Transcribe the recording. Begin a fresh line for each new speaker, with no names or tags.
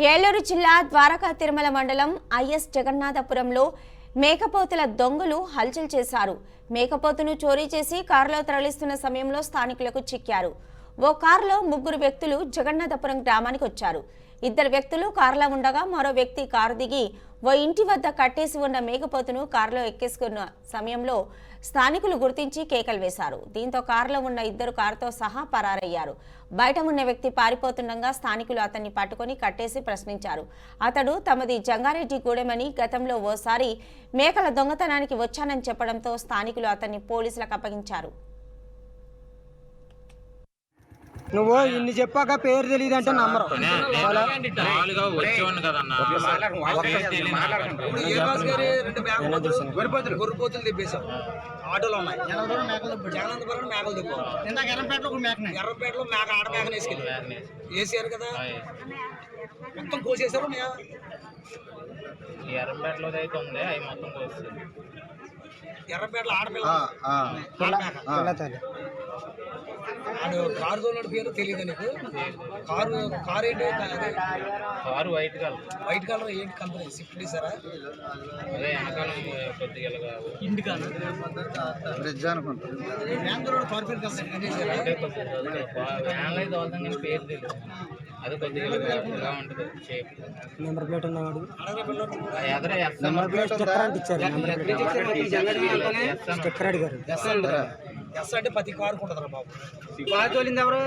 ఏలూరు జిల్లా ద్వారకా తిరుమల మండలం ఐఎస్ జగన్నాథపురంలో మేకపోతుల దొంగలు హల్చల్ చేశారు. మేకపోతును చోరీ చేసి కారులో తరలిస్తున్న సమయంలో స్థానికులకు చిక్కారు. ఓ కారులో ముగ్గురు వ్యక్తులు జగన్నాథపురం గ్రామానికి వచ్చారు. ఇద్దరు వ్యక్తులు కారులో ఉండగా మరో వ్యక్తి కారు దిగి ఓ ఇంటి వద్ద కట్టేసి ఉన్న మేకపోతును కారులో ఎక్కేసుకున్న సమయంలో స్థానికులు గుర్తించి కేకలు వేశారు. దీంతో కారులో ఉన్న ఇద్దరు కారుతో సహా పరారయ్యారు. బయట ఉన్న వ్యక్తి పారిపోతుండగా స్థానికులు అతన్ని పట్టుకొని కట్టేసి ప్రశ్నించారు. అతడు తమది జంగారెడ్డి గూడెమని, గతంలో ఓసారి మేకల దొంగతనానికి వచ్చానని చెప్పడంతో స్థానికులు అతన్ని పోలీసులకు అప్పగించారు.
నువ్వు ఇన్ని చెప్పాక పేరు తెలియదు అంటే నమ్మరు.
గొర్రెపోతులు తెప్పేశాం, ఆటోలో ఉన్నాయి. జగనంతపురం మేకలు తెప్పాం. ఎర్రపేటలో మేక ఆడ మేకలు వేసుకెళ్ళి వేసారు కదా, మొత్తం కోసేసారు.
ఎర్రపేటలో అయితే ఉంది, అవి మొత్తం కోసేసారు.
ఎర్రపేటలో ఆడపిల్ల కారు తోలిన పేరు తెలియదు నీకు? కారు ఏంటి?
Car white colour.
White colour ఏంటి కంపెనీ? స్విఫ్ట్ డిజైరా?
అదే వెనకాలం కొద్దిగా
బ్రిడ్జ్ అనుకుంటారు.
వ్యాన్లో అయితే వెళ్తాం కానీ పేరు తెలియదు. అది కొద్దిగా ఇలా ఉంటుంది షేప్.
నెంబర్ ప్లేట్ ఉన్నవాడు
ఎదరే
నెంబర్ ప్లేట్ స్టిక్కర్ అంటే ఇచ్చారు. స్టిక్కర్ అడిగారు.
ఎస్ అంటే ప్రతి కారు ఉంటుంది రా బాబు.
తోలింది ఎవరు?